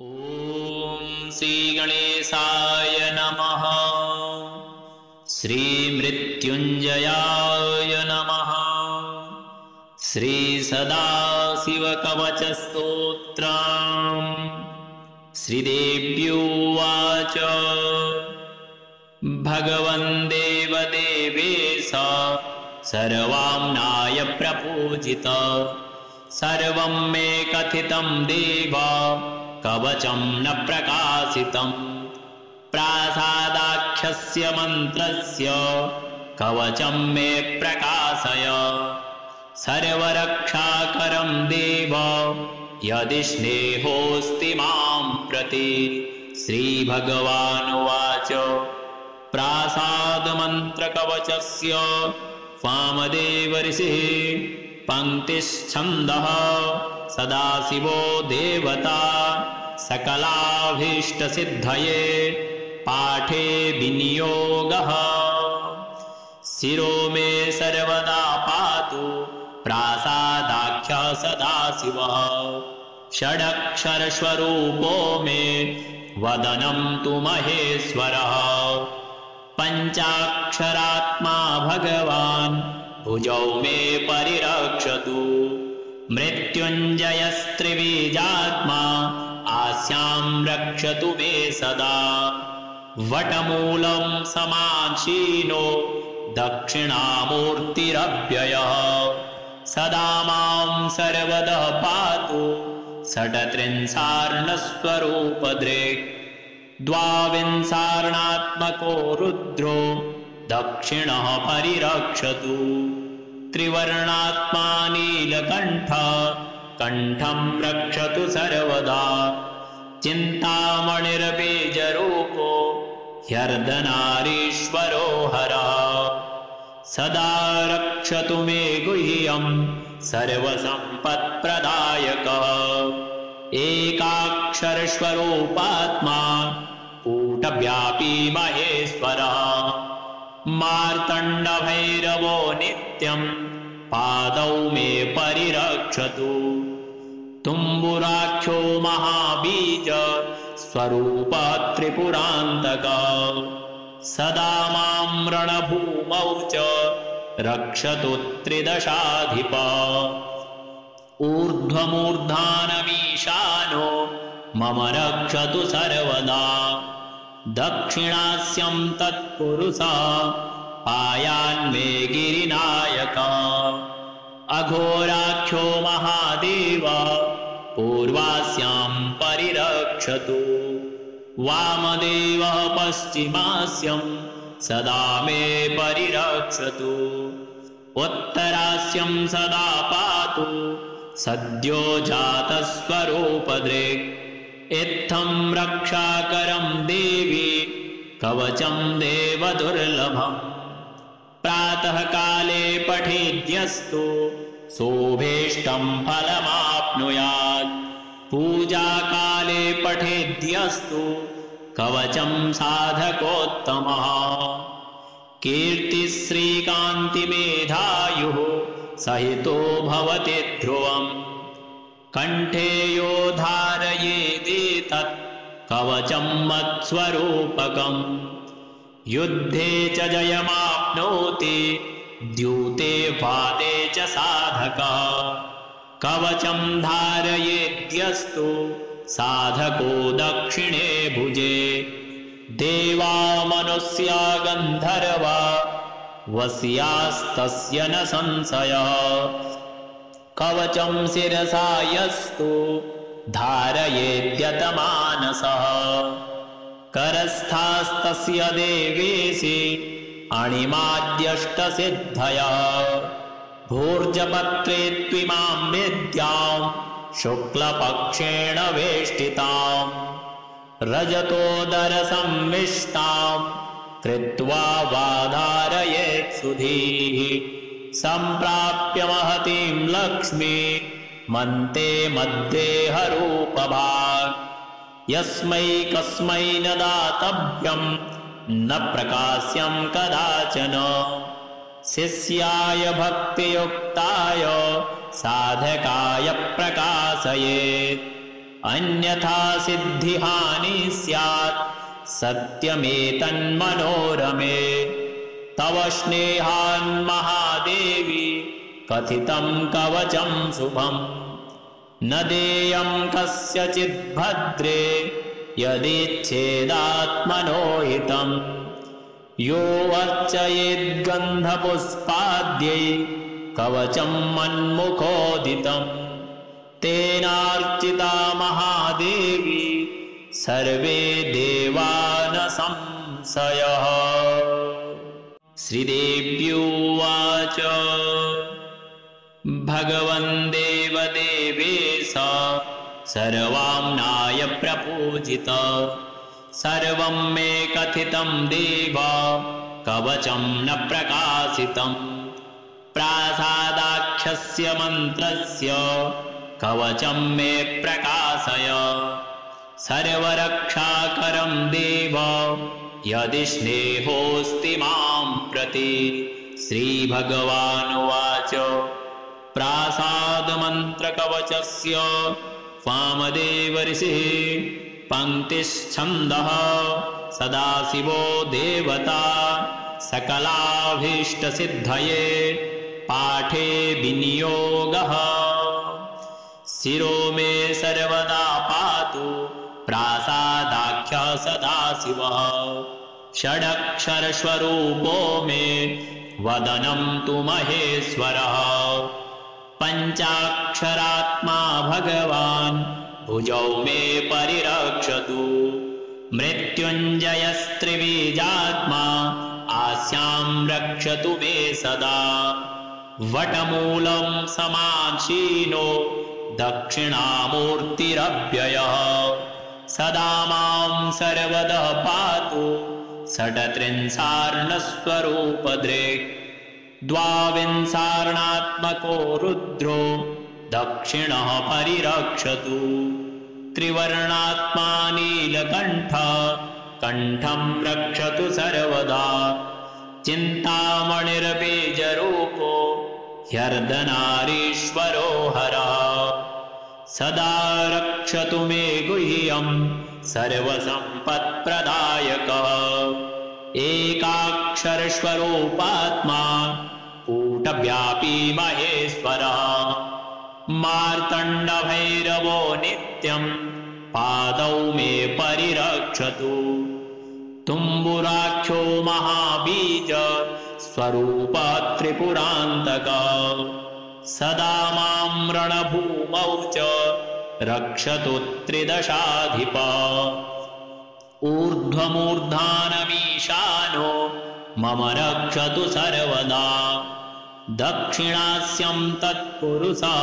ॐ श्रीगणेशाय नमः। श्रीमृत्युञ्जयाय नमः। श्रीसदाशिवकवचस्तोत्रम्। श्रीदेव्युवाच भगवन् देवदेवेश सर्वाम्नाय प्रपूजित सर्वं मे कथितं देव कवचं न प्रकाशितं प्रासादाख्यस्य मन्त्रस्य कवचं मे प्रकाशय सर्वरक्षाकरं देव यदि स्नेहोऽस्ति मां प्रति। श्रीभगवानुवाच प्रासादमन्त्रकवचस्य वामदेव ऋषिः पङ्क्तिश्छन्दः सदाशिवो देवता सकलाभीष्टसिद्धये पाठे विनियोगः शिरो मे सर्वदा पातु प्रासादाख्यः सदाशिवः षडक्षरस्वरूपो मे वदनं तु महेश्वरः पञ्चाक्षरात्मा भगवान् भुजौ मे परिरक्षतु मृत्युञ्जयस्त्रिबीजात्मा आस्यां रक्षतु मे सदा वटमूलं समासीनो दक्षिणामूर्तिरव्ययः सदा मां सर्वतः पातु षट्त्रिंशार्णस्वरूपदृक् द्वाविंशार्णात्मको रुद्रो दक्षिणः परिरक्षतु त्रिवर्णात्मा नीलकण्ठः कण्ठं रक्षतु सर्वदा चिन्तामणिर्बीजरूपो ह्यर्धनारीश्वरो हरः सदा रक्षतु मे गुह्यं सर्वसम्पत्प्रदायकः एकाक्षरस्वरूपात्मा कूटव्यापी महेश्वरः मार्तण्डभैरवो नित्यं पादौ मे परिरक्षतु तुम्बुराख्यो महाबीज स्वरूप त्रिपुरान्तकः सदा मां रणभूमौ च रक्षतु त्रिदशाधिपः ऊर्ध्वमूर्धानमीशानो मम रक्षतु सर्वदा दक्षिणास्यं तत्पुरुषः पायान्मे गिरिनायकः अघोराख्यो महादेव पूर्वास्यां परिरक्षतु वामदेवः पश्चिमास्यं सदा मे परिरक्षतु उत्तरास्यं सदा पातु सद्यो जातस्वरूपदृक् इत्थं रक्षाकरं देवी कवचं देवदुर्लभम् प्रातःकाले पठेद्यस्तु सोभीष्टं फलमाप्नुयात् पूजाकाले पठेद्यस्तु कवचं साधकोत्तमः कीर्तिश्रीकान्तिमेधायुः सहितो भवति ध्रुवम् कण्ठे यो धारयेदेतत् कवचं मत्स्वरूपकम् युद्धे च जयमाप्नोति द्यूते वादे च साधकः कवचं धारयेद्यस्तु साधको दक्षिणे भुजे देवा मनुष्या गन्धर्वा वस्यास्तस्य न संशयः कवचं शिरसा यस्तु धारयेद्यतमानसः करस्थास्तस्य देवेशि अणिमाद्यष्टसिद्धयः भूर्जपत्रे त्विमां विद्यां शुक्लपक्षेण वेष्टितां रजतोदरसंमिष्टां कृत्वा वाधारयेत् सुधीः सम्प्राप्य महतीं लक्ष्मी मन्ते मद्देहरूपभाक् यस्मै कस्मै न दातव्यं न प्रकाश्यं कदाचन शिष्याय भक्तियुक्ताय साधकाय प्रकाशयेत् अन्यथा सिद्धिहानि स्यात् सत्यमेतन्मनोरमे तव स्नेहान्महादेवी कथितं कवचं शुभम् न देयं कस्यचिद् भद्रे यदिच्छेदात्मनो हितम् यो अर्चयेद्गन्धपुष्पाद्यै कवचं मन्मुखोदितं तेनार्चिता महादेवी सर्वे देवा न संशयः। श्रीदेव्युवाच भगवन् देवदेवेश सर्वाम्नाय प्रपूजित सर्वं मे कथितं देव कवचं न प्रकाशितं प्रासादाख्यस्य मन्त्रस्य कवचं मे प्रकाशय सर्वरक्षाकरं देव यदि स्नेहोऽस्ति मां प्रति। श्रीभगवानुवाच प्रासादमन्त्रकवचस्य वामदेव ऋषिः पङ्क्तिश्छन्दः सदाशिवो देवता सकलाभीष्टसिद्धये पाठे विनियोगः शिरो मे सर्वदा पातु प्रासादाख्यः सदाशिवः षडक्षरस्वरूपो मे वदनं तु महेश्वरः पञ्चाक्षरात्मा भगवान् भुजौ मे परिरक्षतु मृत्युञ्जयस्त्रिबीजात्मा आस्यां रक्षतु मे सदा वटमूलं समासीनो दक्षिणामूर्तिरव्ययः सदा मां सर्वदा पातु षट्त्रिंशार्णस्वरूपदृक् द्वाविंशार्णात्मको रुद्रो दक्षिणः परिरक्षतु त्रिवर्णात्मा नीलकण्ठः कण्ठं रक्षतु सर्वदा चिन्तामणिर्बीजरूपो ह्यर्धनारीश्वरो हरः सदा रक्षतु मे गुह्यं सर्वसम्पत्प्रदायकः एकाक्षरस्वरूपात्मा कूटव्यापी महेश्वरः मार्तण्डभैरवो नित्यं पादौ मे परिरक्षतु तुम्बुराख्यो महाबीज स्वरूप त्रिपुरान्तकः सदा मां रणभूमौ च रक्षतु त्रिदशाधिपः ऊर्ध्वमूर्धानमीशानो मम रक्षतु सर्वदा दक्षिणास्यं तत्पुरुषः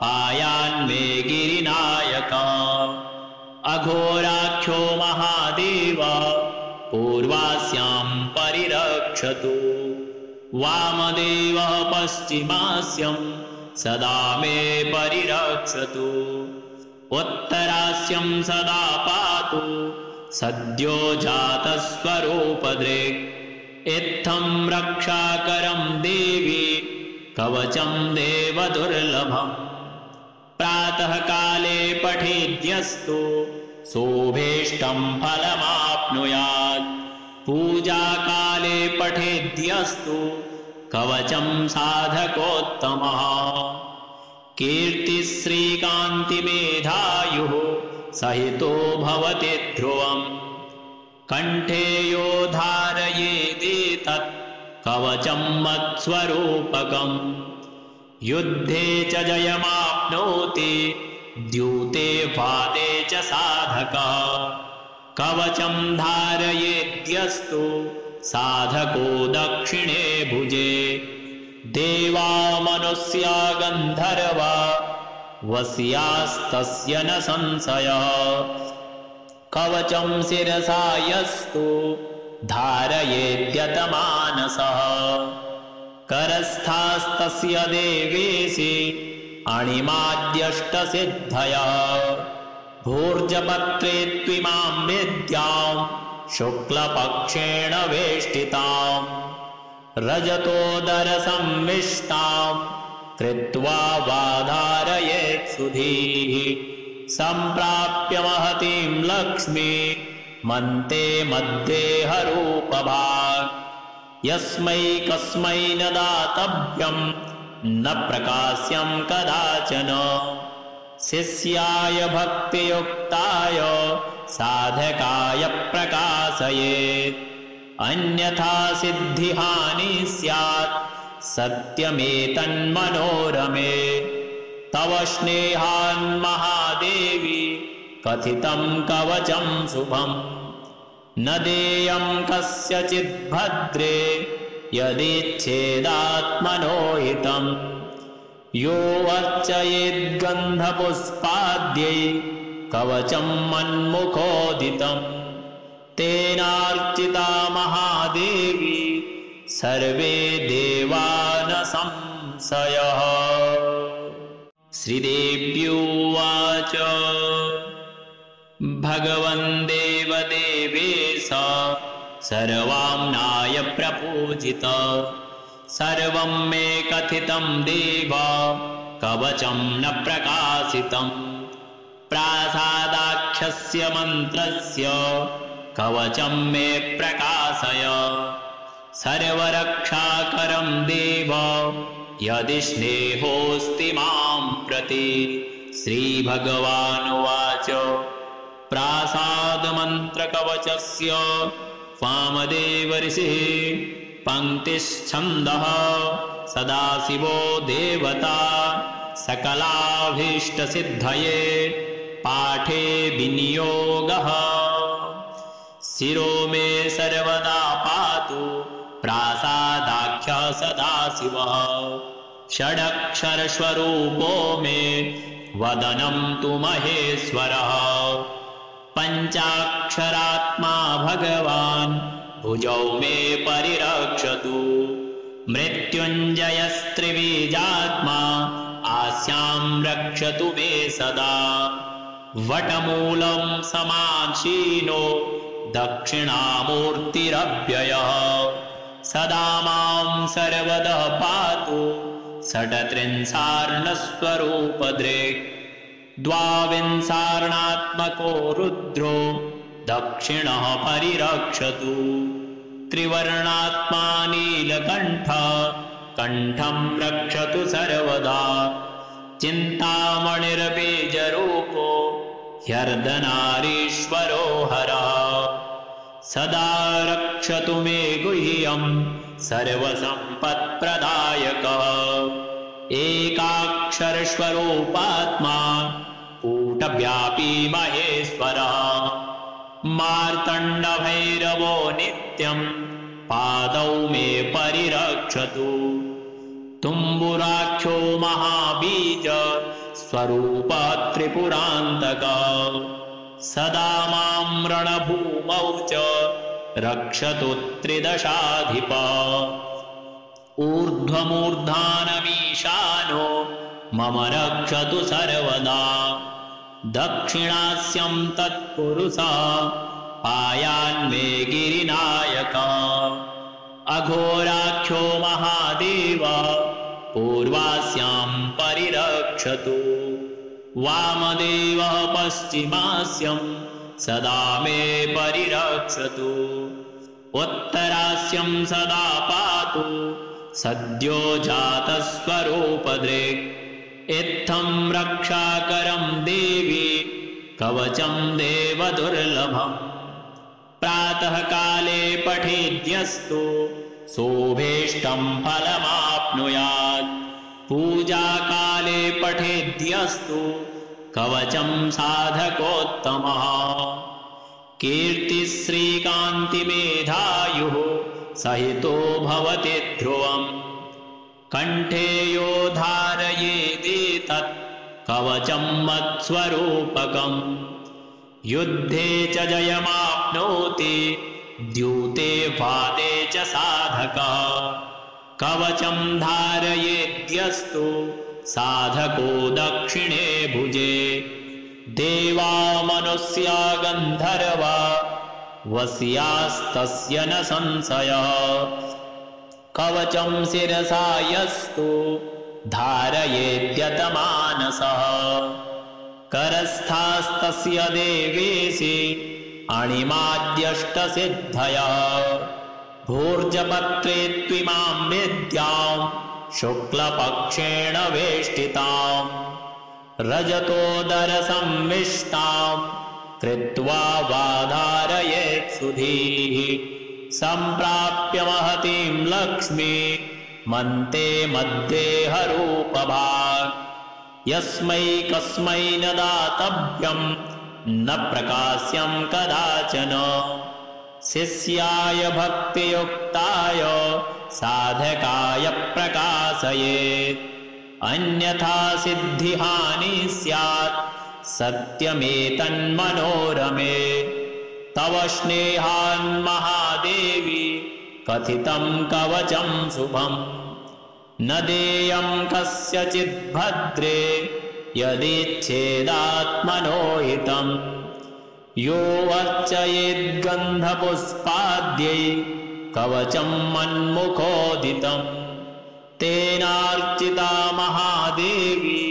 पायान्मे गिरिनायकः अघोराख्यो महादेव पूर्वास्यां परिरक्षतु वामदेवः पश्चिमास्यं सदा मे परिरक्षतु उत्तरास्यं सदा पातु सद्यो जातस्वरूपदृक् इत्थं रक्षाकरं देवी कवचं देवदुर्लभम् प्रातःकाले पठेद्यस्तु सोभीष्टं फलमाप्नुयात् पूजाकाले पठेद्यस्तु कवचं साधकोत्तमः कीर्तिश्रीकान्तिमेधायुः सहितो भवति ध्रुवम् कण्ठे यो धारयेदेतत् कवचं मत्स्वरूपकम् युद्धे च जयमाप्नोति द्यूते वादे च साधकः कवचं धारयेद्यस्तु साधको दक्षिणे भुजे देवा मनुष्या गन्धर्वा वस्यास्तस्य न संशयः कवचं शिरसा यस्तु धारयेद्यतमानसः करस्थास्तस्य देवेशि अणिमाद्यष्टसिद्धयः भूर्जपत्रे त्विमां विद्यां शुक्लपक्षेण वेष्टिताम् रजतोदरसंविष्टां कृत्वा वाधारयेत् सुधीः सम्प्राप्य महतीं लक्ष्मी मन्ते मध्ये हरूपभाक् यस्मै कस्मै न दातव्यं न प्रकाश्यं कदाचन शिष्याय भक्तियुक्ताय साधकाय प्रकाशयेत् अन्यथा सिद्धिहानि स्यात् सत्यमेतन्मनोरमे तव स्नेहान् महादेवी कथितं कवचं शुभम् न देयं कस्यचित् भद्रे यदिच्छेदात्मनो हितम् यो अर्चयेद्गन्धपुष्पाद्यै कवचं मन्मुखोदितम् तेनार्चिता महादेवी सर्वे देवा न संशयः। श्रीदेव्युवाच भगवन् देवदेवेश सर्वाम्नाय प्रपूजित सर्वं मे कथितं देव कवचं न प्रकाशितं प्रासादाख्यस्य मन्त्रस्य कवचं मे प्रकाशय सर्वरक्षाकरं देव यदि स्नेहोऽस्ति मां प्रति। श्रीभगवानुवाच प्रासादमन्त्रकवचस्य वामदेव ऋषिः पङ्क्तिश्छन्दः सदाशिवो देवता सकलाभीष्टसिद्धये पाठे विनियोगः शिरो मे सर्वदा पातु प्रासादाख्यः सदाशिवः षडक्षरस्वरूपो मे वदनं तु महेश्वरः पञ्चाक्षरात्मा भगवान् भुजौ मे परिरक्षतु मृत्युञ्जयस्त्रिबीजात्मा आस्यां रक्षतु मे सदा वटमूलं समासीनो दक्षिणामूर्तिरव्ययः सदा मां सर्वदा पातु षट्त्रिंशार्णस्वरूपदृक् द्वाविंशार्णात्मको रुद्रो दक्षिणः परिरक्षतु त्रिवर्णात्मा नीलकण्ठः कण्ठं रक्षतु सर्वदा चिन्तामणिर्बीजरूपो ह्यर्धनारीश्वरो हरः सदा रक्षतु मे गुह्यं सर्वसम्पत्प्रदायकः एकाक्षरस्वरूपात्मा कूटव्यापी महेश्वरः मार्तण्डभैरवो नित्यं पादौ मे परिरक्षतु तुम्बुराख्यो महाबीज स्वरूप त्रिपुरान्तकः सदा मां रणभूमौ च रक्षतु त्रिदशाधिपः ऊर्ध्वमूर्धानमीशानो मम रक्षतु सर्वदा दक्षिणास्यं तत्पुरुषः पायान्मे गिरिनायकः अघोराख्यो महादेव पूर्वास्यां परिरक्षतु वामदेवः पश्चिमास्यं सदा मे परिरक्षतु उत्तरास्यं सदा पातु सद्यो जातस्वरूपदृक् इत्थं रक्षाकरं देवी कवचं देवदुर्लभम् प्रातःकाले पठेद्यस्तु शोभेष्टं फलमाप्नुयात् पूजाकाले पठेद्यस्तु कवचं साधकोत्तमः कीर्तिश्रीकान्तिमेधायुः सहितो भवति ध्रुवम् कण्ठे यो धारयेदेतत् कवचं मत्स्वरूपकम् युद्धे च जयमाप्नोति द्यूते वादे च साधकः कवचं धारयेद्यस्तु साधको दक्षिणे भुजे देवा मनुष्या गन्धर्वा वस्यास्तस्य न संशयः कवचं शिरसा यस्तु धारयेद्यतमानसः करस्थास्तस्य देवेशि अणिमाद्यष्टसिद्धयः भूर्जपत्रे त्विमां विद्यां शुक्लपक्षेण वेष्टिताम् रजतोदरसंविष्टां कृत्वा वाधारयेत् सुधीः सम्प्राप्य महतीं लक्ष्मी मन्ते मद्देहरूपभाक् यस्मै कस्मै न दातव्यं न प्रकाश्यं कदाचन शिष्याय भक्तियुक्ताय साधकाय प्रकाशयेत् अन्यथा सिद्धिहानि स्यात् सत्यमेतन्मनोरमे तव स्नेहान्महादेवी कथितं कवचं शुभम् न देयं कस्यचिद् भद्रे यदिच्छेदात्मनो हितम् यो अर्चयेद्गन्धपुष्पाद्यै कवचं मन्मुखोदितम् तेनार्चिता महादेवी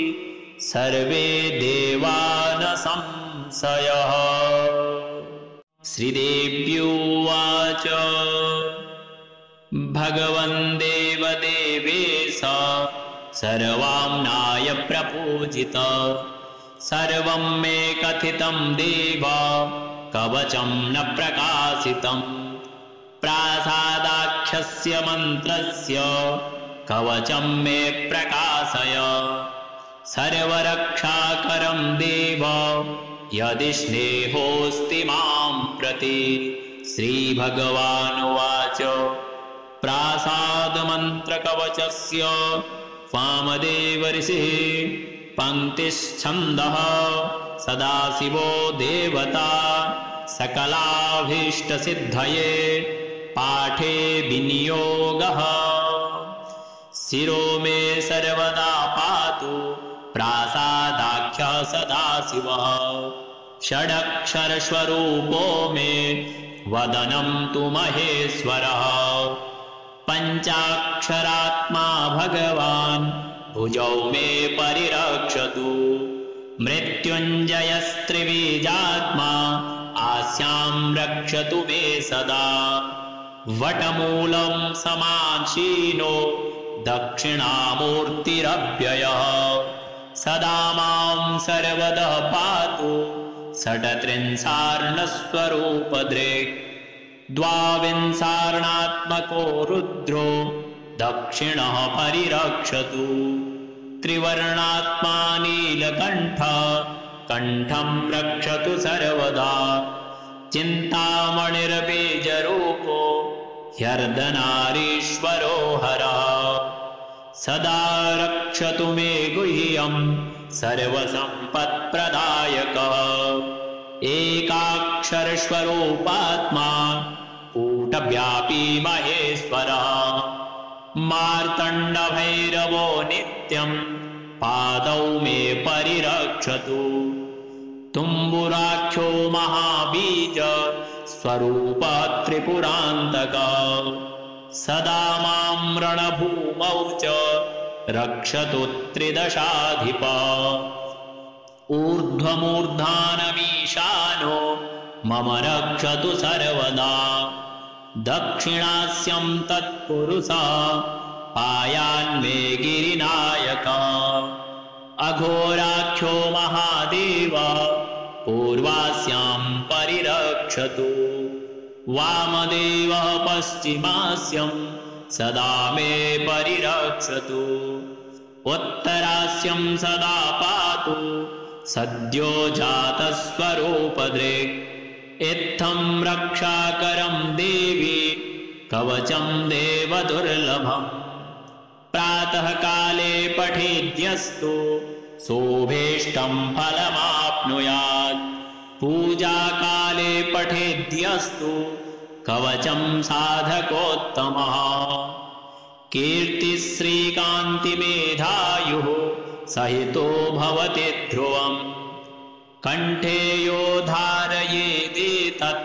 सर्वे देवा न संशयः। श्रीदेव्युवाच भगवन् देवदेवेश सर्वाम्नाय प्रपूजित सर्वं मे कथितं देव कवचं न प्रकाशितम् प्रासादाख्यस्य मन्त्रस्य कवचं मे प्रकाशय सर्वरक्षाकरं देव यदि स्नेहोऽस्ति मां प्रति। श्रीभगवानुवाच प्रासादमन्त्रकवचस्य वामदेव ऋषिः पङ्क्तिश्छन्दः सदाशिवो देवता सकलाभीष्टसिद्धये पाठे विनियोगः शिरो मे सर्वदा पातु प्रासादाख्यः सदाशिवः षडक्षरस्वरूपो मे वदनं तु महेश्वरः पञ्चाक्षरात्मा भगवान् भुजौ मे परिरक्षतु मृत्युञ्जयस्त्रिबीजात्मा आस्यां रक्षतु मे सदा वटमूलं समासीनो दक्षिणामूर्तिरव्ययः सदा मां सर्वतः पातु षट्त्रिंशार्णस्वरूपदृक् द्वाविंशार्णात्मको रुद्रो दक्षिणः परिरक्षतु त्रिवर्णात्मा नीलकण्ठः कण्ठं रक्षतु सर्वदा चिन्तामणिर्बीजरूपो ह्यर्धनारीश्वरो हरः सदा रक्षतु मे गुह्यं सर्वसम्पत्प्रदायकः एकाक्षरस्वरूपात्मा कूटव्यापी महेश्वरः मार्तण्डभैरवो नित्यं पादौ मे परिरक्षतु तुम्बुराख्यो महाबीज स्वरूप त्रिपुरान्तकः सदा मां रणभूमौ च रक्षतु त्रिदशाधिपः ऊर्ध्वमूर्धानमीशानो मम रक्षतु सर्वदा दक्षिणास्यं तत्पुरुषः पायान्मे गिरिनायकः अघोराख्यो महादेव पूर्वास्यां परिरक्षतु वामदेवः पश्चिमास्यं सदा मे परिरक्षतु उत्तरास्यं सदा पातु सद्यो जातस्वरूपदृक् इत्थं रक्षाकरं देवी कवचं देवदुर्लभम् प्रातःकाले पठेद्यस्तु शोभेष्टं फलमाप्नुयात् पूजाकाले पठेद्यस्तु कवचं साधकोत्तमः कीर्तिश्रीकान्तिमेधायुः सहितो भवति ध्रुवम् कण्ठे यो धारयेदेतत्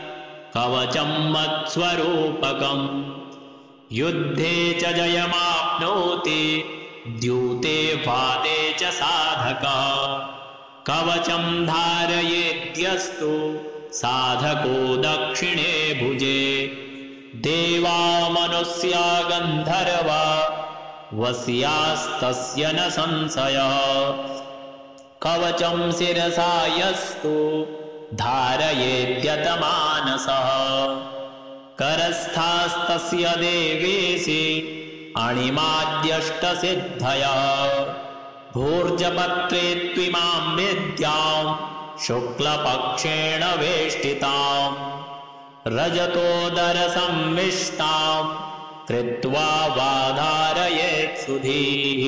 कवचं मत्स्वरूपकम् युद्धे च जयमाप्नोति द्यूते वादे च साधकः कवचं धारयेद्यस्तु साधको दक्षिणे भुजे देवा मनुष्या गन्धर्वा वस्यास्तस्य न संशयः कवचं शिरसा यस्तु धारयेद्यतमानसः करस्थास्तस्य देवेशि अणिमाद्यष्टसिद्धयः भूर्जपत्रे त्विमां विद्यां शुक्लपक्षेण वेष्टितां रजतोदरसंविष्टां कृत्वा वाधारयेत् सुधीः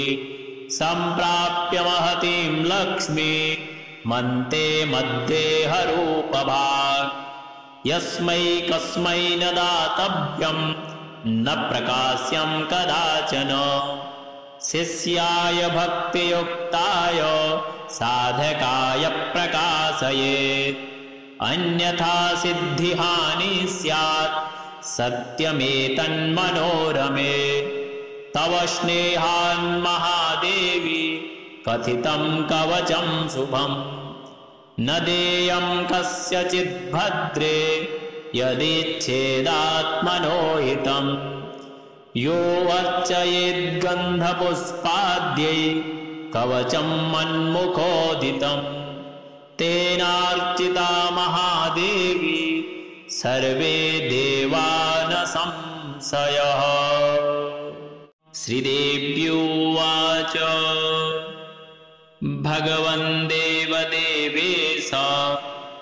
सम्प्राप्य महतीं लक्ष्मी मन्ते मद्देहरूपभाक् यस्मै कस्मै न दातव्यं न प्रकाश्यं कदाचन शिष्याय भक्तियुक्ताय साधकाय प्रकाशयेत् अन्यथा सिद्धिहानि स्यात् सत्यमेतन्मनोरमे तव स्नेहान्महादेवी कथितं कवचं शुभम् न देयं कस्यचिद्भद्रे यदिच्छेदात्मनो हितम् यो अर्चयेद्गन्धपुष्पाद्यै कवचं मन्मुखोदितं तेनार्चिता महादेवी सर्वे देवा न संशयः। श्रीदेव्युवाच भगवन् देवदेवेश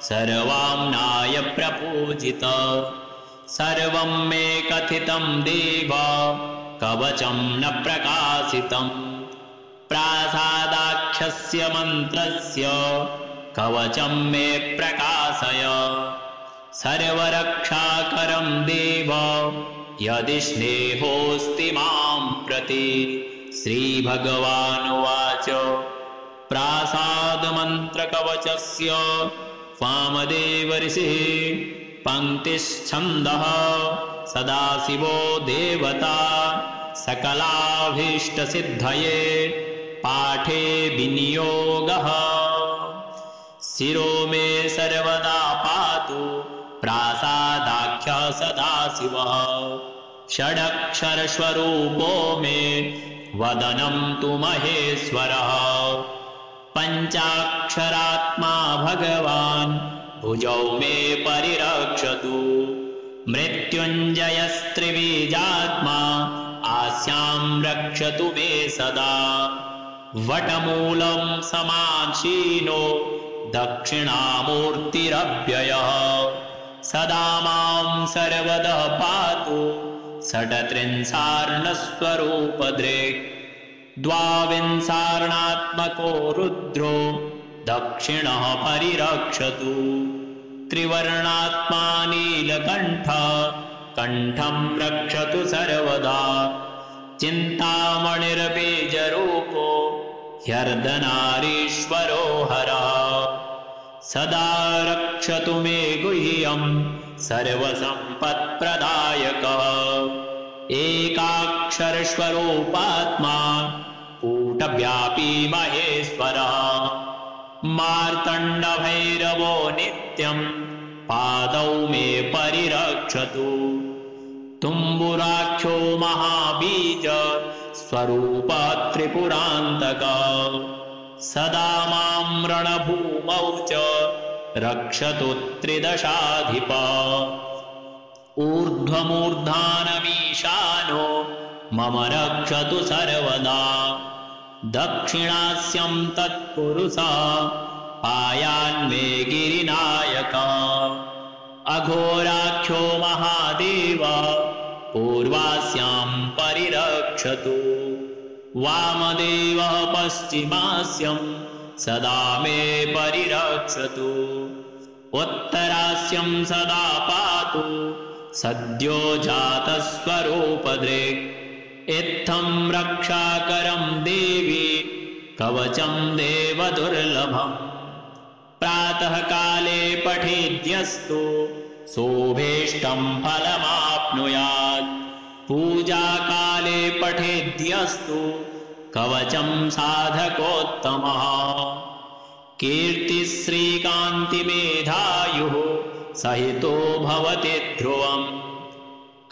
सर्वाम्नाय प्रपूजित सर्वं मे कथितं देव कवचं न प्रकाशितं प्रासादाख्यस्य मन्त्रस्य कवचं मे प्रकाशय सर्वरक्षाकरं देव यदि स्नेहोऽस्ति मां प्रति। श्रीभगवानुवाच प्रासादमन्त्रकवचस्य वामदेव ऋषिः पङ्क्तिश्छन्दः सदाशिवो देवता सकलाभीष्टसिद्धये पाठे विनियोगः शिरो मे सर्वदा पातु प्रासादाख्यः सदाशिवः षडक्षरस्वरूपो मे वदनं तु महेश्वरः पञ्चाक्षरात्मा भगवान् भुजौ मे परिरक्षतु मृत्युञ्जयस्त्रिबीजात्मा आस्यां रक्षतु मे सदा वटमूलं समासीनो दक्षिणामूर्तिरव्ययः सदा मां सर्वतः पातु षट्त्रिंशार्णस्वरूपदृक् द्वाविंशार्णात्मको रुद्रो दक्षिणः परिरक्षतु त्रिवर्णात्मा नीलकण्ठः कण्ठं रक्षतु सर्वदा चिन्तामणिर्बीजरूपो ह्यर्धनारीश्वरो हरः सदा रक्षतु मे गुह्यं सर्वसम्पत्प्रदायकः एकाक्षरस्वरूपात्मा कूटव्यापी महेश्वरः मार्तण्डभैरवो नित्यं पादौ मे परिरक्षतु तुम्बुराख्यो महाबीज स्वरूप त्रिपुरान्तकः सदा मां रणभूमौ च रक्षतु त्रिदशाधिपः ऊर्ध्वमूर्धानमीशानो मम रक्षतु सर्वदा दक्षिणास्यं तत्पुरुषः पायान्मे गिरिनायकः अघोराख्यो महादेव पूर्वास्यां परिरक्षतु वामदेवः पश्चिमास्यं सदा मे परिरक्षतु उत्तरास्यं सदा पातु सद्यो जातस्वरूपदृक् इत्थं रक्षाकरं देवी कवचं देवदुर्लभम् प्रातःकाले पठेद्यस्तु शोभेष्टं फलमाप्नुयात् पूजाकाले पठेद्यस्तु कवचं साधकोत्तमः कीर्तिश्रीकान्तिमेधायुः सहितो भवति ध्रुवम्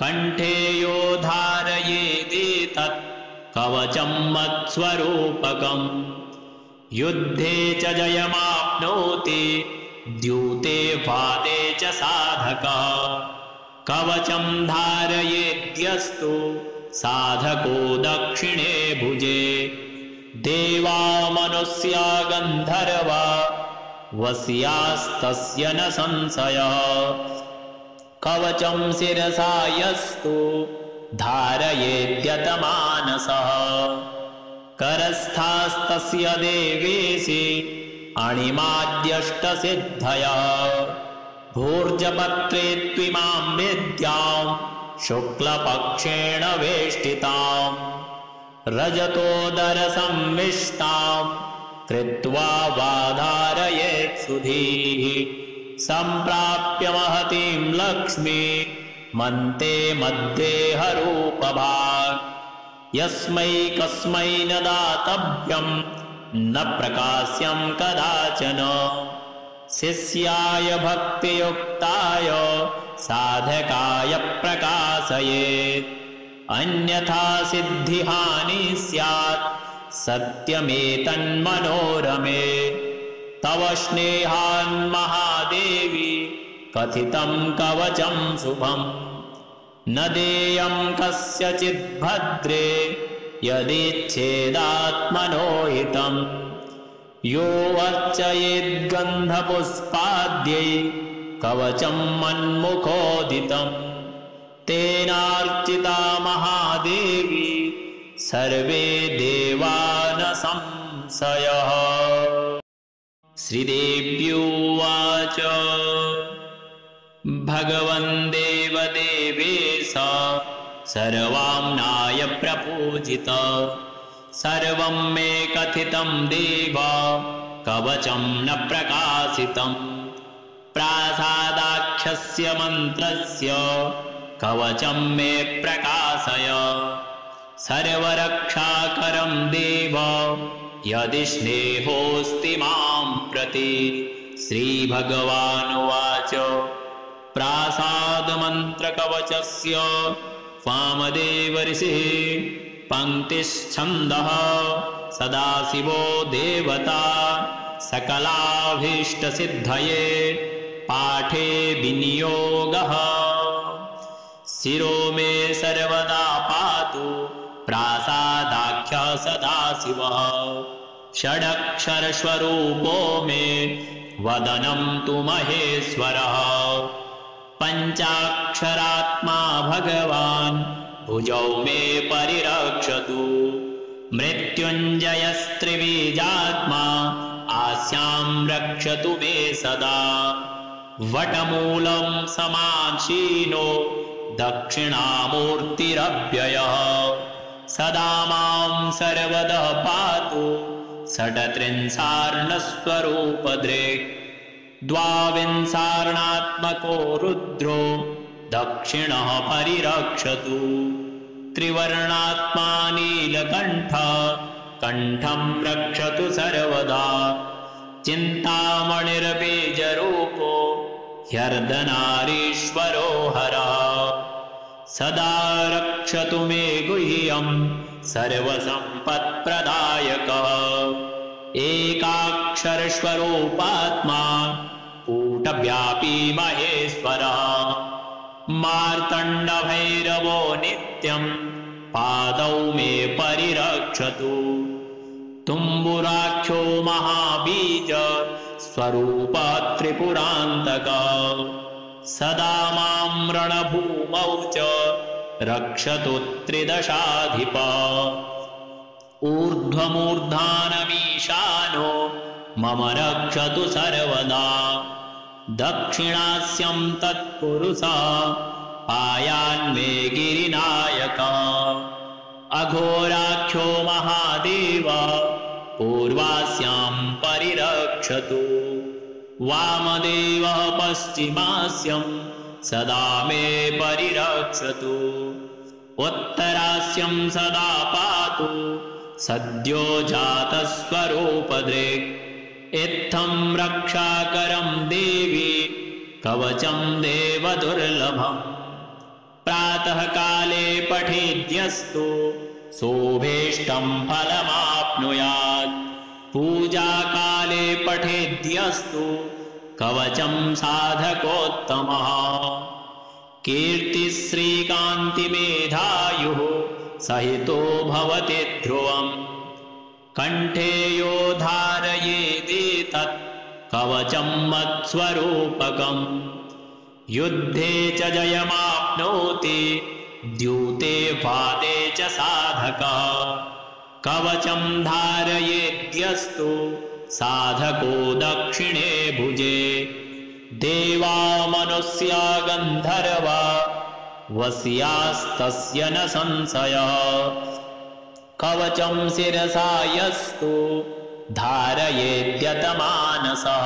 कण्ठे यो धारयेदेतत् कवचं मत्स्वरूपकम् युद्धे च जयमाप्नोति द्यूते वादे च साधकः कवचं धारयेद्यस्तु साधको दक्षिणे भुजे देवा मनुष्या गन्धर्वा वस्यास्तस्य न संशयः कवचं शिरसा यस्तु धारयेद्यतमानसः करस्थास्तस्य देवेशि अणिमाद्यष्टसिद्धयः भूर्जपत्रे त्विमां विद्यां शुक्लपक्षेण वेष्टिताम् रजतोदरसंविष्टां कृत्वा वाधारयेत् सुधीः सम्प्राप्य महतीं लक्ष्मी मन्ते मद्देहरूपभाक् यस्मै कस्मै न दातव्यं न प्रकाश्यं कदाचन शिष्याय भक्तियुक्ताय साधकाय प्रकाशयेत् अन्यथा सिद्धिहानि स्यात् सत्यमेतन्मनोरमे तव स्नेहान्महादेवी कथितं कवचं शुभम् न देयं कस्यचिद्भद्रे यदिच्छेदात्मनो हितम् यो अर्चयेद्गन्धपुष्पाद्यै कवचं मन्मुखोदितम् तेनार्चिता महादेवी सर्वे देवा न संशयः श्रीदेव्युवाच भगवन् देवदेवेश सर्वाम्नाय प्रपूजित सर्वं मे कथितं देव कवचं न प्रकाशितम् प्रासादाख्यस्य मन्त्रस्य कवचं मे प्रकाशय सर्वरक्षाकरं देव यदि स्नेहोऽस्ति मां प्रति श्रीभगवानुवाच प्रासादमन्त्रकवचस्य वामदेव ऋषिः पङ्क्तिश्छन्दः सदाशिवो देवता सकलाभीष्टसिद्धये पाठे विनियोगः शिरो मे सर्वदा पातु प्रासादाख्यः सदाशिवः षडक्षरस्वरूपो मे वदनं तु महेश्वरः पञ्चाक्षरात्मा भगवान् भुजौ मे परिरक्षतु मृत्युञ्जयस्त्रिबीजात्मा आस्यां रक्षतु मे सदा वटमूलं समासीनो दक्षिणामूर्तिरव्ययः सदा मां सर्वदः पातु षट्त्रिंशार्णस्वरूपदृक् द्वाविंशार्णात्मको रुद्रो दक्षिणः परिरक्षतु त्रिवर्णात्मा नीलकण्ठः कण्ठं रक्षतु सर्वदा चिन्तामणिर्बीजरूपो ह्यर्धनारीश्वरो हरः सदा रक्षतु मे गुह्यं सर्वसम्पत्प्रदायकः एकाक्षरस्वरूपात्मा कूटव्यापी महेश्वरः मार्तण्डभैरवो नित्यं पादौ मे परिरक्षतु तुम्बुराख्यो महाबीज स्वरूप त्रिपुरान्तकः सदा मां रणभूमौ च रक्षतु त्रिदशाधिपः ऊर्ध्वमूर्धानमीशानो मम रक्षतु सर्वदा दक्षिणास्यं तत्पुरुषः पायान्मे गिरिनायकः अघोराख्यो महादेव पूर्वास्यां परिरक्षतु वामदेवः पश्चिमास्यं सदा मे परिरक्षतु उत्तरास्यं सदा पातु सद्यो जातस्वरूपदृक् इत्थं रक्षाकरं देवी कवचं देवदुर्लभम् प्रातःकाले पठेद्यस्तु सोभीष्टं फलमाप्नुयात् पूजाकाले पठेद्यस्तु कवचं साधकोत्तमः कीर्तिश्रीकान्तिमेधायुः सहितो भवति ध्रुवम् कण्ठे यो धारयेदेतत् कवचं मत्स्वरूपकम् युद्धे च जयमाप्नोति द्यूते वादे च साधकः कवचं धारयेद्यस्तु साधको दक्षिणे भुजे देवा मनुष्या गन्धर्वा वस्यास्तस्य न संशयः कवचं शिरसा यस्तु धारयेद्यतमानसः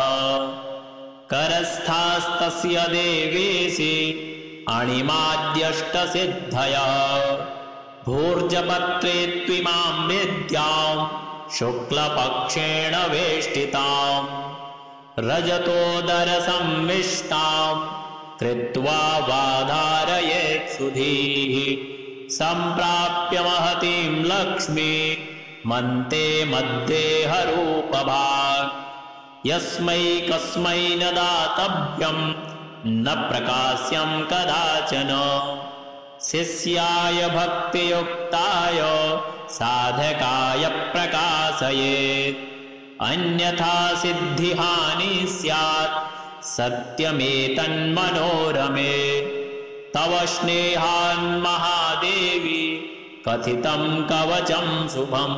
करस्थास्तस्य देवेशि अणिमाद्यष्टसिद्धयः भूर्जपत्रे त्विमां विद्यां शुक्लपक्षेण वेष्टिताम् रजतोदरसंविष्टां कृत्वा वाधारयेत् सुधीः सम्प्राप्य महतीं लक्ष्मी मन्ते मध्ये हरूपभाक् यस्मै कस्मै न दातव्यं न प्रकाश्यं कदाचन शिष्याय भक्तियुक्ताय साधकाय प्रकाशयेत् अन्यथा सिद्धिहानि स्यात् सत्यमेतन्मनोरमे तव स्नेहान्महादेवी कथितं कवचं शुभम्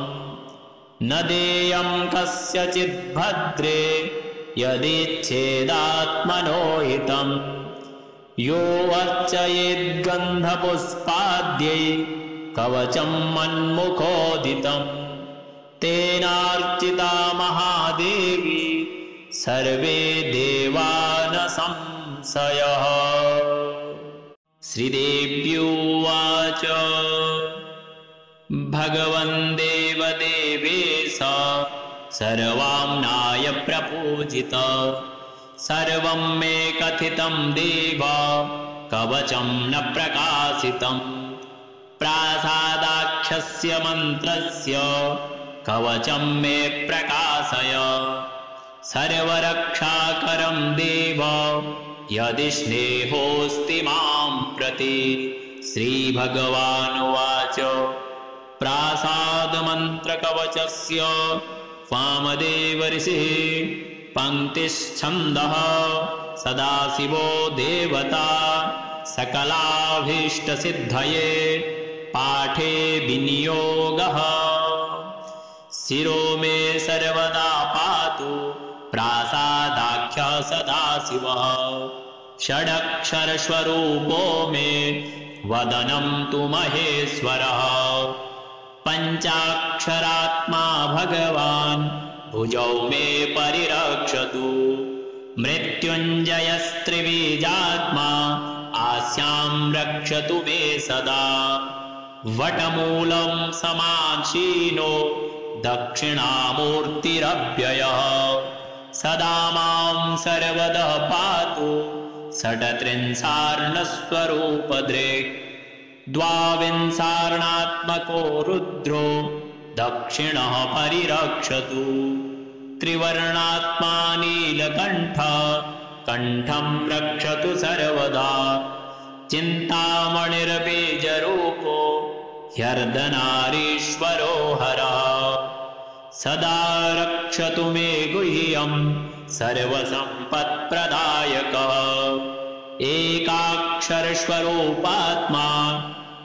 न देयं कस्यचिद्भद्रे यदिच्छेदात्मनो हितम् यो अर्चयेद्गन्धपुष्पाद्यै कवचं मन्मुखोदितम् तेनार्चिता महादेवी सर्वे देवा न संशयः श्रीदेव्युवाच भगवन् देवदेवेश सर्वाम्नाय प्रपूजित सर्वं मे कथितं देव कवचं न प्रकाशितं प्रासादाख्यस्य मन्त्रस्य कवचं मे प्रकाशय सर्वरक्षाकरं देव यदि स्नेहोऽस्ति मां प्रति श्रीभगवानुवाच प्रासादमन्त्रकवचस्य वामदेव ऋषिः पङ्क्तिश्छन्दः सदाशिवो देवता सकलाभीष्टसिद्धये पाठे विनियोगः शिरो मे सर्वदा पातु प्रासादाख्यः सदाशिवः षडक्षरस्वरूपो मे वदनं तु महेश्वरः पञ्चाक्षरात्मा भगवान् भुजौ मे परिरक्षतु मृत्युञ्जयस्त्रिबीजात्मा आस्यां रक्षतु मे सदा वटमूलं समासीनो दक्षिणामूर्तिरव्ययः सदा मां सर्वदा पातु षट्त्रिंशार्णस्वरूपदृक् द्वाविंशार्णात्मको रुद्रो दक्षिणः परिरक्षतु त्रिवर्णात्मा नीलकण्ठः कण्ठं रक्षतु सर्वदा चिन्तामणिर्बीजरूपो ह्यर्धनारीश्वरो हरः सदा रक्षतु मे गुह्यं सर्वसम्पत्प्रदायकः एकाक्षरस्वरूपात्मा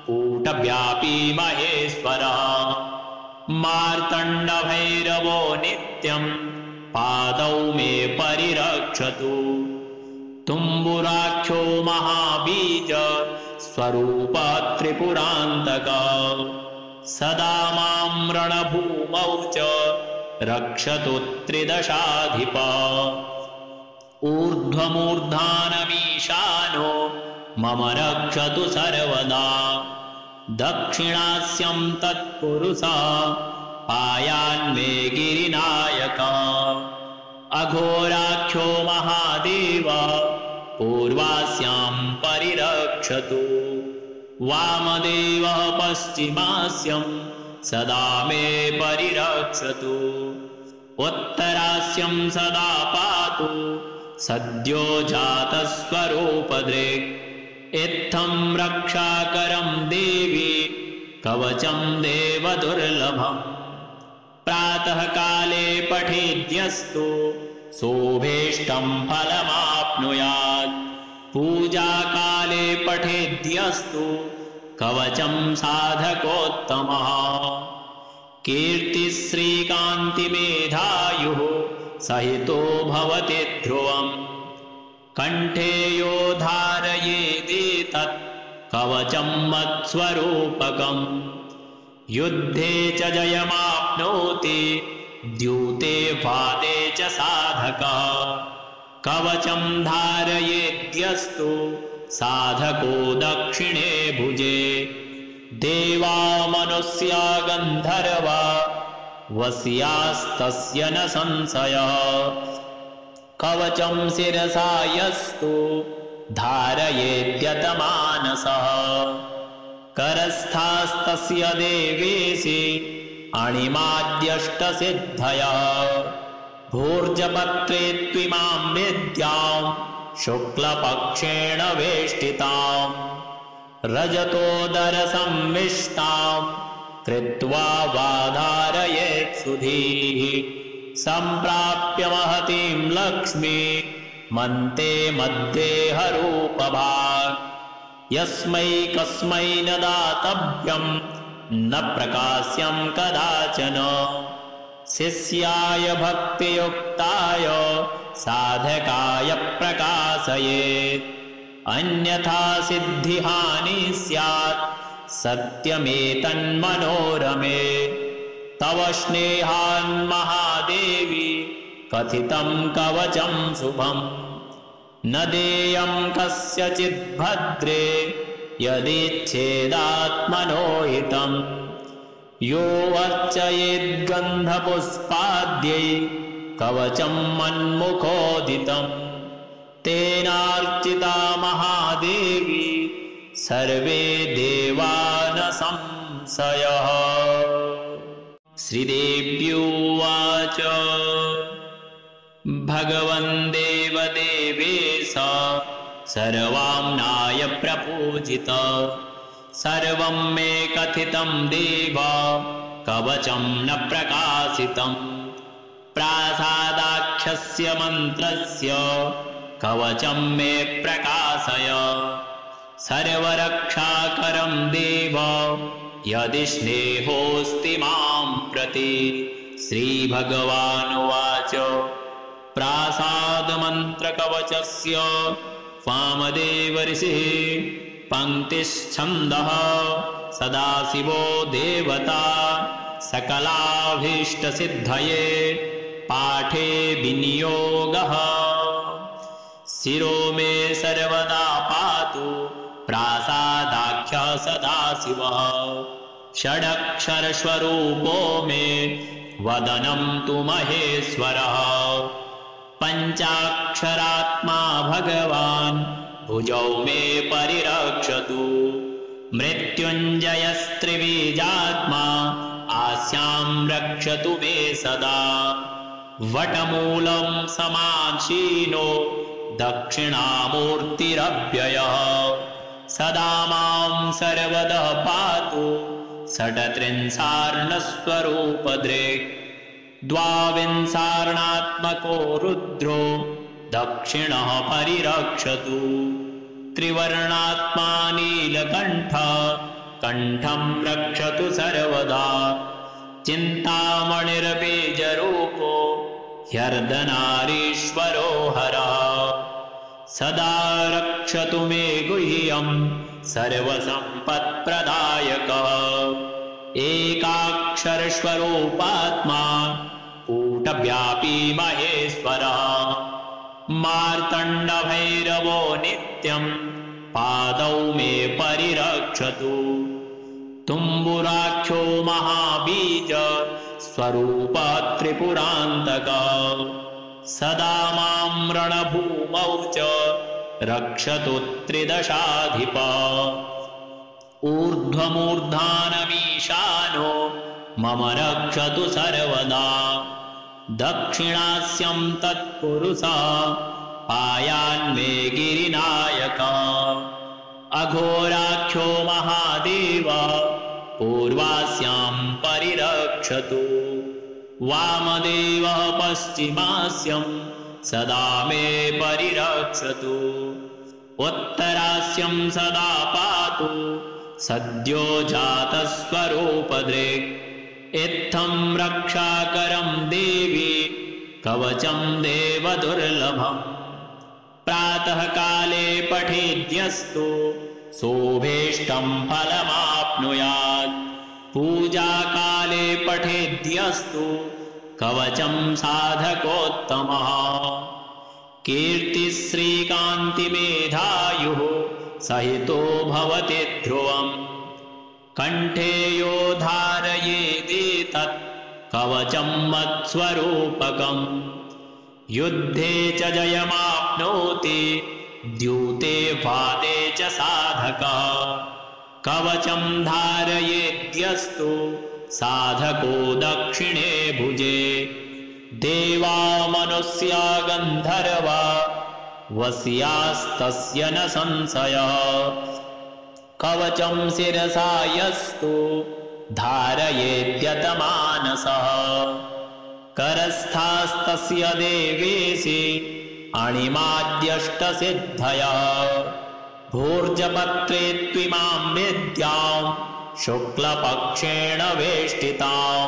कूटव्यापी महेश्वरः मार्तण्डभैरवो नित्यं पादौ मे परिरक्षतु तुम्बुराख्यो महाबीज स्वरूप त्रिपुरान्तकः सदा मां रणभूमौ च रक्षतु त्रिदशाधिपः ऊर्ध्वमूर्धानमीशानो मम रक्षतु सर्वदा दक्षिणास्यं तत्पुरुषः पायान्मे गिरिनायकः अघोराख्यो महादेव पूर्वास्यां परिरक्षतु। वामदेवः पश्चिमास्यं सदा मे परिरक्षतु। उत्तरास्यं सदा पातु सद्यो जातस्वरूपदृक्। इत्थं रक्षाकरं देवी कवचं देवदुर्लभम्। प्रातःकाले पठेद्यस्तु सोभीष्टं फलमाप्नुयात्। पूजाकाले पठेद्यस्तु कवचं साधकोत्तमः। कीर्तिश्रीकान्तिमेधायुः सहितो भवति ध्रुवम्। कण्ठे यो धारयेदेतत् कवचं मत्स्वरूपकम्। युद्धे च जयमाप्नोति द्यूते वादे च साधकः। कवचं धारयेद्यस्तु साधको दक्षिणे भुजे। देवा मनुष्या गन्धर्वा वस्यास्तस्य न संशयः। कवचं शिरसा यस्तु धारयेद्यतमानसः। करस्थास्तस्य देवेशि अणिमाद्यष्टसिद्धयः। भूर्जपत्रे त्विमां विद्यां शुक्लपक्षेण वेष्टिताम्। रजतोदरसंविष्टां कृत्वा वाधारयेत् सुधीः। सम्प्राप्य महतीं लक्ष्मी मन्ते मध्ये हरूपभाक्। यस्मै कस्मै न दातव्यं न प्रकाश्यं कदाचन। शिष्याय भक्तियुक्ताय साधकाय प्रकाशयेत्। अन्यथा सिद्धिहानि स्यात् सत्यमेतन्मनोरमे। तव स्नेहान्महादेवी कथितं कवचं शुभम्। न देयं कस्यचिद्भद्रे यदिच्छेदात्मनो हितम्। यो अर्चयेद्गन्धपुष्पाद्यै कवचं मन्मुखोदितम्। तेनार्चिता महादेवी सर्वे देवा न संशयः। श्रीदेव्युवाच भगवन् देवदेवेश सर्वाम्नाय प्रपूजित। सर्वं मे कथितं देव कवचं न प्रकाशितम्। प्रासादाख्यस्य मन्त्रस्य कवचं मे प्रकाशय। सर्वरक्षाकरं देव यदि स्नेहोऽस्ति मां प्रति। श्रीभगवानुवाच प्रासादमन्त्रकवचस्य वामदेव ऋषिः। पङ्क्तिश्छन्दः सदाशिवो देवता। सकलाभीष्टसिद्धये पाठे विनियोगः। शिरो मे सर्वदा पातु प्रासादाख्यः सदाशिवः। षडक्षरस्वरूपो मे वदनं तु महेश्वरः। पञ्चाक्षरात्मा भगवान् भुजौ मे परिरक्षतु। मृत्युञ्जयस्त्रिबीजात्मा आस्यां रक्षतु मे सदा। वटमूलं समासीनो दक्षिणामूर्तिरव्ययः। सदा मां सर्वदा पातु षट्त्रिंशार्णस्वरूपदृक्। द्वाविंशार्णात्मको रुद्रो दक्षिणः परिरक्षतु। त्रिवर्णात्मा नीलकण्ठः कण्ठं रक्षतु सर्वदा। चिन्तामणिर्बीजरूपो ह्यर्धनारीश्वरो हरः। सदा रक्षतु मे गुह्यं सर्वसम्पत्प्रदायकः। एकाक्षरस्वरूपात्मा कूटव्यापी महेश्वरः। मार्तण्डभैरवो नित्यं पादौ मे परिरक्षतु। तुम्बुराख्यो महाबीज स्वरूप त्रिपुरान्तकः। सदा मां रणभूमौ च रक्षतु त्रिदशाधिप ऊर्ध्वमूर्धानमीशानो मम रक्षतु सर्वदा दक्षिणास्यं तत्पुरुषा पायान्मे गिरिनायक अघोराख्यो महादेव पूर्वास्यां परिरक्षतु वामदेवः पश्चिमास्यं सदा मे परिरक्षतु उत्तरास्यं सदा पातु सद्यो जातस्वरूपदृक् इत्थं रक्षाकरं देवी कवचं देवदुर्लभम् प्रातःकाले पठेद्यस्तु सोभीष्टं फलमाप्नुयात् पूजाकाले पठेद्यस्तु कवचं साधकोत्तमः कीर्तिश्रीकान्तिमेधायुः सहितो भवति ध्रुवम् कण्ठे यो धारयेदेतत् कवचं मत्स्वरूपकम् युद्धे च जयमाप्नोति द्यूते वादे च साधकः कवचं धारयेद्यस्तु साधको दक्षिणे भुजे देवा मनुष्या गन्धर्वा वस्यास्तस्य न संशयः कवचं शिरसा यस्तु धारयेद्यतमानसः करस्थास्तस्य देवेशि अणिमाद्यष्टसिद्धयः भूर्जपत्रे त्विमां विद्यां शुक्लपक्षेण वेष्टितां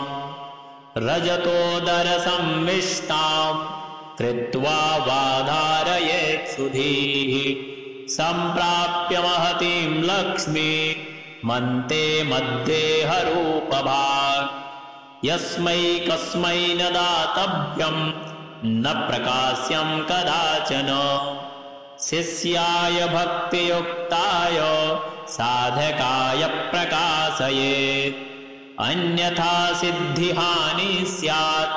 रजतोदरसंविष्टां कृत्वा वाधारयेत् सुधीः सम्प्राप्य महतीं लक्ष्मी मन्ते मध्ये हरूपभाक् यस्मै कस्मै न दातव्यं न प्रकाश्यं कदाचन शिष्याय भक्तियुक्ताय साधकाय प्रकाशयेत् अन्यथा सिद्धिहानि स्यात्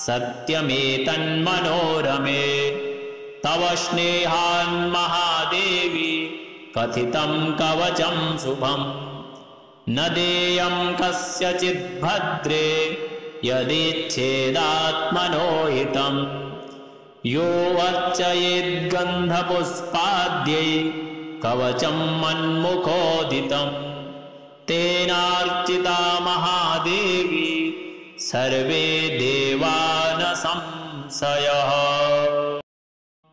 सत्यमेतन्मनोरमे तव स्नेहान्महादेवी कथितं कवचं शुभम् न देयं कस्यचित् भद्रे यदिच्छेदात्मनो हितम् यो अर्चयेद्गन्धपुष्पाद्यै कवचं मन्मुखोदितम् तेनार्चिता महादेवी सर्वे देवा न संशयः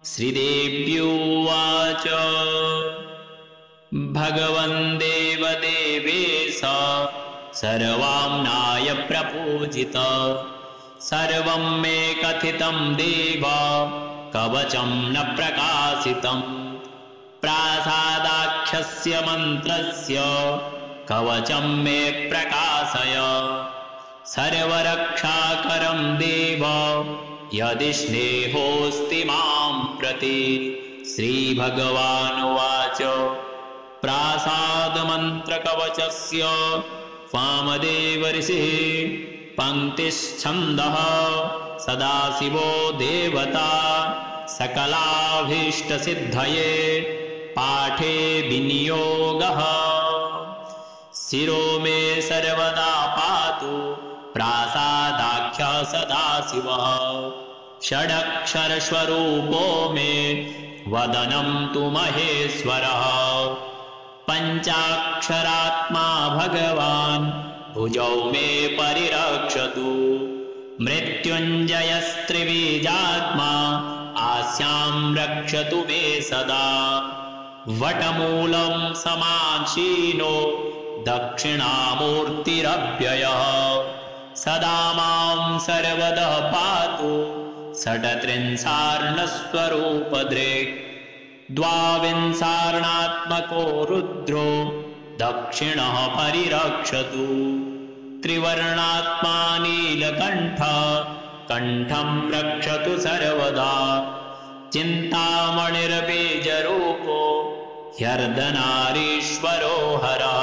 श्रीदेव्युवाच भगवन् देवदेवेश सर्वाम्नाय प्रपूजित सर्वं मे कथितं देव कवचं न प्रकाशितं प्रासादाख्यस्य मन्त्रस्य कवचं मे प्रकाशय सर्वरक्षाकरं देव यदि स्नेहोऽस्ति मां प्रति श्रीभगवानुवाच प्रासादमन्त्रकवचस्य वामदेव ऋषिः पङ्क्तिश्छन्दः सदाशिवो देवता सकलाभीष्टसिद्धये पाठे विनियोगः शिरो मे सर्वदा पातु प्रासादाख्यः सदाशिवः षडक्षरस्वरूपो मे वदनं तु महेश्वरः पञ्चाक्षरात्मा भगवान् भुजौ मे परिरक्षतु मृत्युञ्जयस्त्रिबीजात्मा आस्यां रक्षतु मे सदा वटमूलं समासीनो दक्षिणामूर्तिरव्ययः सदा मां सर्वतः पातु षट्त्रिंशार्णस्वरूपदृक् द्वाविंशार्णात्मको रुद्रो दक्षिणः परिरक्षतु त्रिवर्णात्मा नीलकण्ठः कण्ठं रक्षतु सर्वदा चिन्तामणिर्बीजरूपो ह्यर्धनारीश्वरो हरः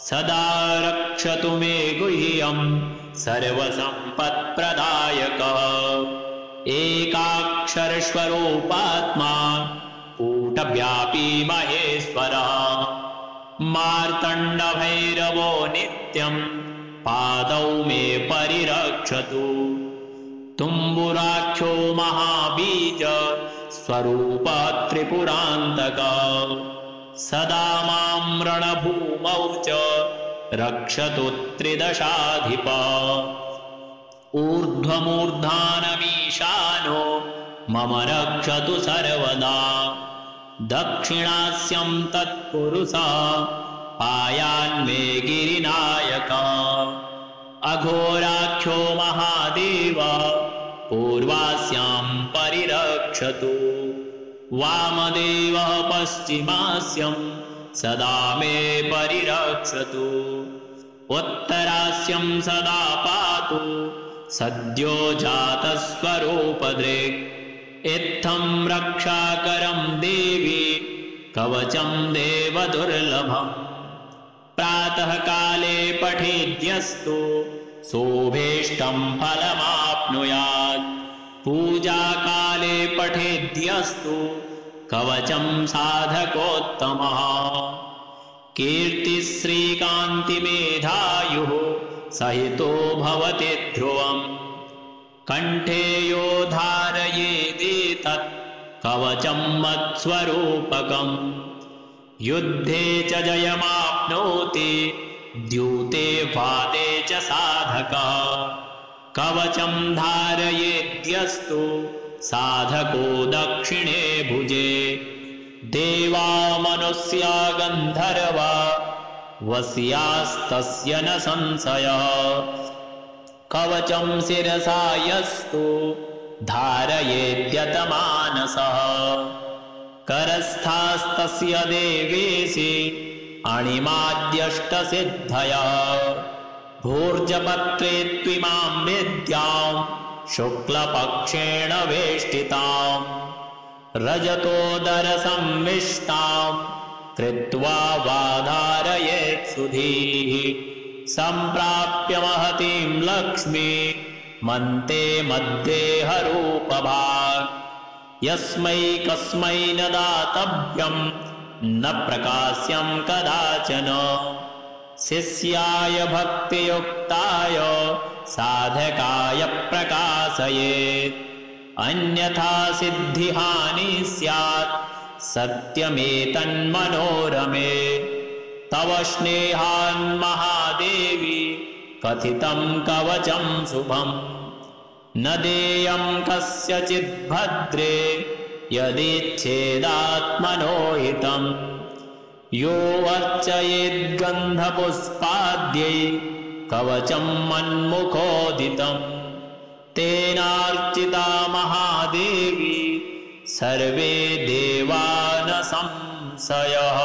सदा रक्षतु मे गुह्यं सर्वसम्पत्प्रदायकः एकाक्षरस्वरूपात्मा कूटव्यापी महेश्वरः मार्तण्डभैरवो नित्यं पादौ मे परिरक्षतु तुम्बुराख्यो महाबीज स्वरूप त्रिपुरान्तक सदा मां रणभूमौ च रक्षतु त्रिदशाधिप ऊर्ध्वमूर्धानमीशानो मम रक्षतु सर्वदा दक्षिणास्यं तत्पुरुषः पायान्मे गिरिनायक अघोराख्यो महादेव पूर्वास्यां परिरक्षतु वामदेवः पश्चिमास्यं सदा मे परिरक्षतु उत्तरास्यं सदा पातु सद्यो जातस्वरूपदृक् इत्थं रक्षाकरं देवी कवचं देवदुर्लभम् प्रातःकाले पठेद्यस्तु सोभीष्टं फलमाप्नुयात् पूजाकाले पठेद्यस्तु कवचं साधकोत्तमः कीर्तिश्रीकान्तिमेधायुः सहितो भवति ध्रुवम् कण्ठे यो धारयेदेतत् कवचं मत्स्वरूपकम् युद्धे च जयमाप्नोति द्यूते वादे च साधकः कवचं धारयेद्यस्तु साधको दक्षिणे भुजे देवा मनुष्या गन्धर्वा वस्यास्तस्य न संशयः कवचं शिरसा यस्तु धारयेद्यतमानसः करस्थास्तस्य देवेशि अणिमाद्यष्टसिद्धयः भूर्जपत्रे त्विमां विद्यां शुक्लपक्षेण वेष्टिताम् रजतोदरसंविष्टां कृत्वा वाधारयेत्सुधीः सम्प्राप्य महतीं लक्ष्मी मन्ते मद्देहरूपभाक् यस्मै कस्मै न दातव्यं न प्रकाश्यं कदाचन शिष्याय भक्तियुक्ताय साधकाय प्रकाशयेत् अन्यथा सिद्धिहानि स्यात् सत्यमेतन्मनोरमे तव स्नेहान् महादेवी कथितं कवचं शुभम् न देयं कस्यचित् भद्रे यदिच्छेदात्मनो हितम् यो अर्चयेद्गन्धपुष्पाद्यै कवचं मन्मुखोदितम् तेनार्चिता महादेवी सर्वे देवा न संशयः।